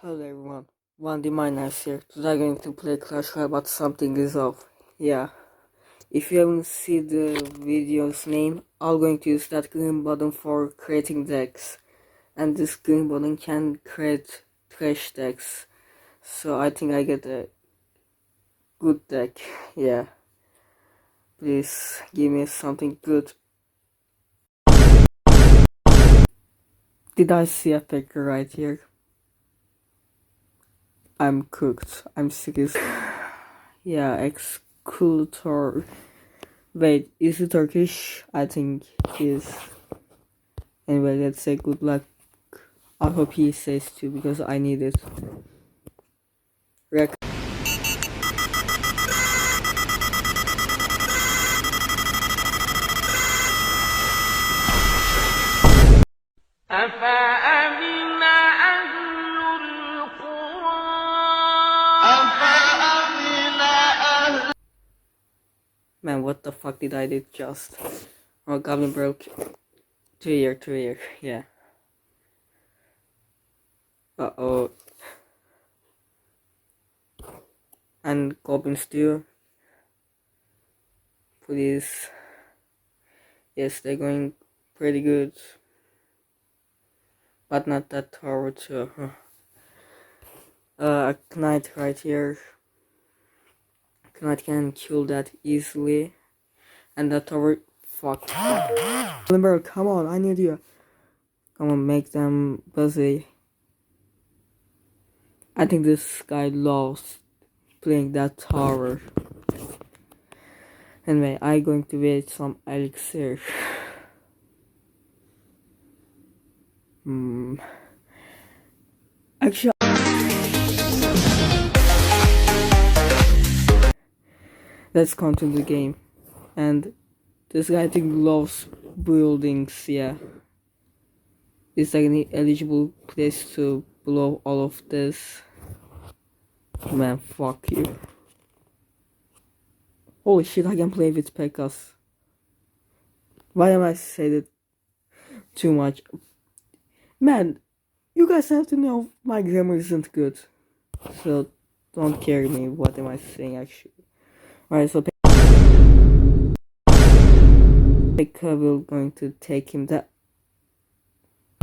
Hello everyone, One D Miners here. Today I'm going to play Clash Royale, but something is off. Yeah, if you haven't seen the video's name, I'm going to use that green button for creating decks. And this green button can create trash decks. So I think I get a good deck. Yeah, please give me something good. Did I see a picker right here? I'm cooked. I'm serious. Yeah, Excultor. Wait, is it Turkish? I think he is. Anyway, let's say good luck. I hope he says too because I need it. Man, what the fuck did I do just? Oh, Goblin broke. 2 year, yeah. Uh-oh. And Goblins too. Please. Yes, they're going pretty good. But not that tower too. A Knight right here. Knight can kill that easily. And that tower, fuck. Limber, come on, I need you. Come on, make them busy. I think this guy loves playing that tower. Anyway, I'm going to wait some elixir. Actually, let's continue the game. And this guy I think loves buildings, yeah. It's like an eligible place to blow all of this. Man, fuck you. Holy shit, I can play with Pekas. Why am I saying it too much? Man, you guys have to know my grammar isn't good. So, don't carry me. What am I saying actually? Alright, so Pekka will going to take him that.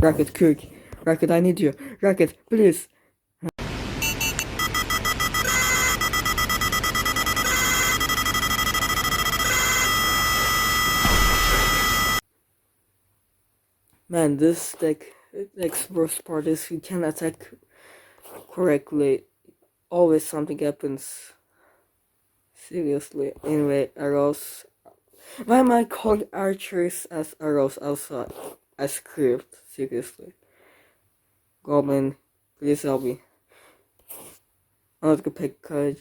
Rocket, Kirk. Rocket, I need you. Rocket, please. Man, this deck's worst part is you can attack correctly. Always something happens. Seriously. Anyway, arrows. Why am I calling archers as arrows also a script? Seriously. Goblin, please help me. Another Pekka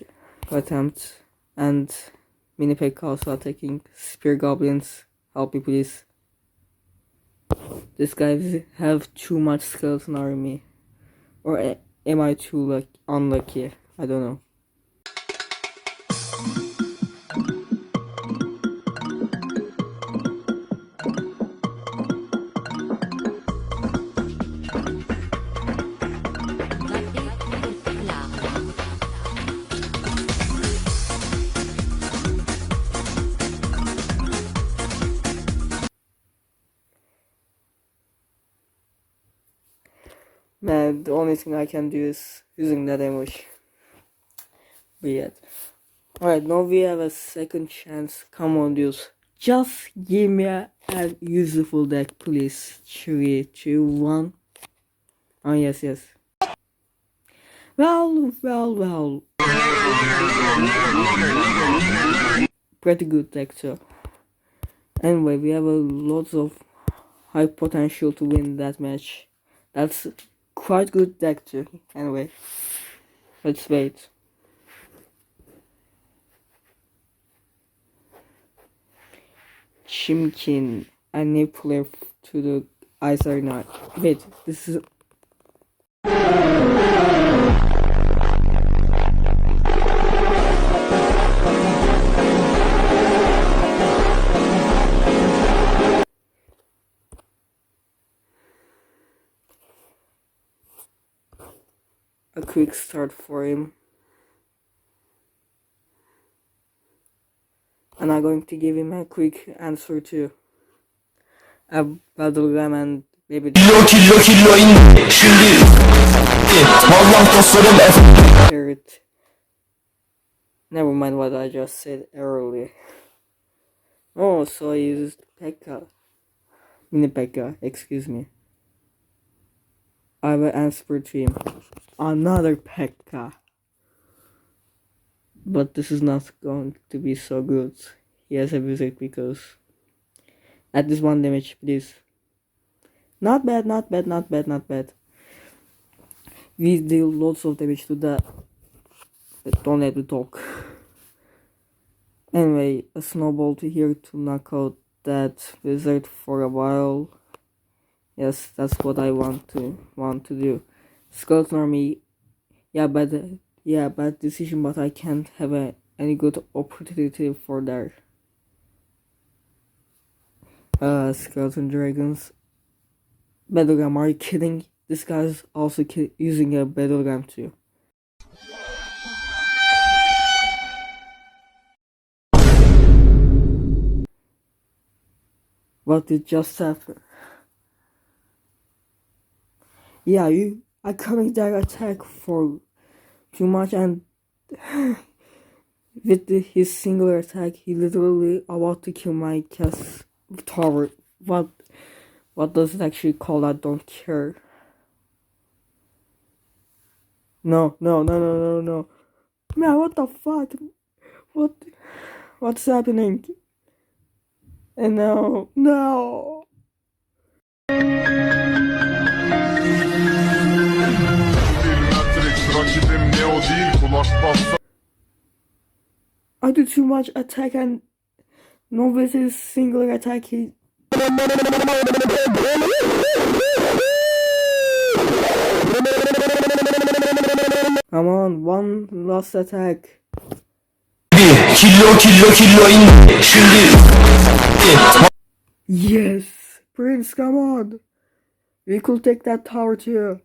attempt. And Mini Pekka also attacking spear goblins. Help me please. These guys have too much skeleton army. Or am I too unlucky? I don't know. Man, the only thing I can do is using that emoji. But yet. Alright, now we have a second chance. Come on, dudes. Just give me a useful deck, please. 3, 2, 1. Oh, yes. Well. Pretty good deck, too. Anyway, we have a lot of high potential to win that match. That's quite good deck too. Anyway, let's wait. Chimkin, a new player to the Ice Arena. Wait, this is. a quick start for him. And I'm going to give him a quick answer to a Battlegram and maybe Kilo indi. Şimdi vallahi dostlarım third. Never mind what I just said earlier. Oh, so I used Pekka. Mini Pekka, excuse me. I will answer to him. Another Pekka. But this is not going to be so good. He has a visit because at this 1 damage, please. Not bad, not bad, not bad, not bad. We deal lots of damage to that. But don't let me talk. Anyway, a snowball to here to knock out that wizard for a while. Yes, that's what I want to do. Skeleton army, bad decision, but I can't have any good opportunity for that. Skeleton dragons. Battlegram, are you kidding? This guy's also using a battlegram too. What did just happen? Yeah, you are coming that attack for too much, and with his singular attack, he literally about to kill my cast tower. What does it actually call? I don't care. No. Man, what the fuck? What's happening? And no. I do too much attack and no with his singular attack he Come on, one last attack. Kilo indi. Şimdi Yes, Prince, come on. We could take that tower too.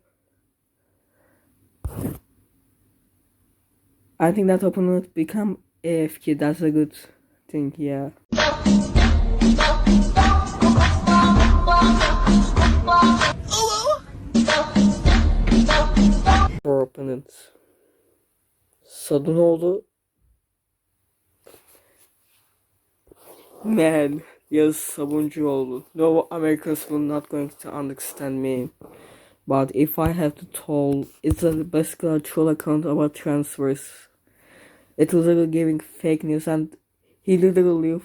I think that opponent become AFK. That's a good thing, yeah. For opponents. Sadunoğlu. Man, yes, Sabuncuoğlu. No Americans will not going to understand me. But if I have to tell, it's basically a troll account about transfers. It's literally giving fake news and he literally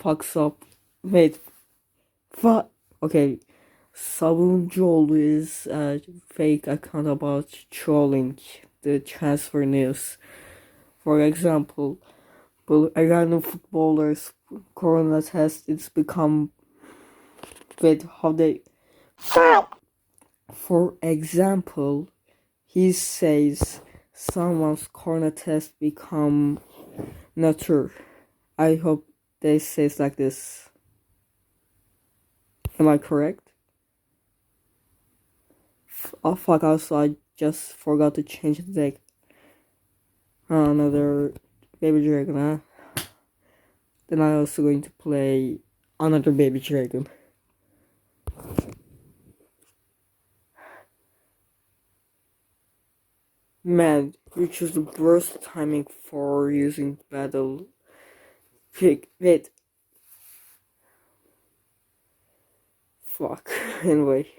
fucks up. Wait. Okay. Sabuncuoğlu is a fake account about trolling the transfer news. For example, random footballers corona test, it's become with how they. For example, he says someone's corona test become nature. I hope they says like this. Am I correct? Oh fuck, also I just forgot to change the deck. Another baby dragon, huh? Then I'm also going to play another baby dragon. Man, you choose the worst timing for using battle. Wait. Fuck. Anyway.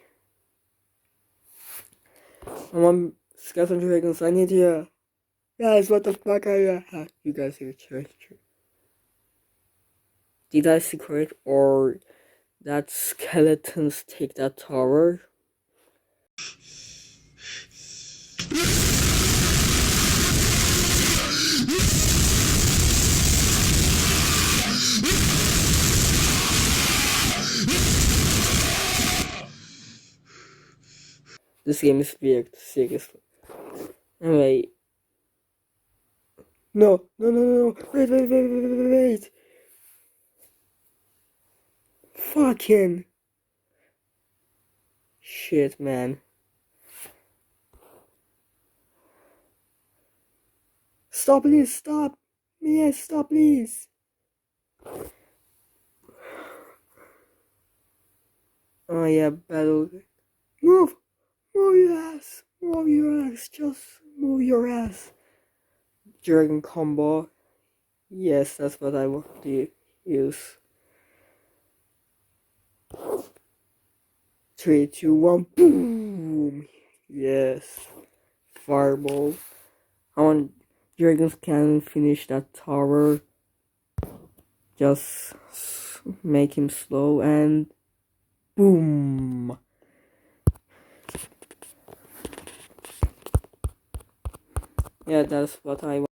I'm on Skeleton Dragons, I need you. Guys, what the fuck are you? You guys are true. Did I see correct or that skeletons take that tower? This game is weird, seriously. Anyway. No. Wait. Fucking. Shit, man. Stop, please, stop. Yes, stop, please. Oh yeah, battle. Move! Move your ass! Move your ass! Just move your ass! Dragon combo. Yes, that's what I want to use. 3, 2, 1, boom! Yes. Fireball. I want Dragon's Cannon finish that tower. Just make him slow and boom! Yeah, that's what I want.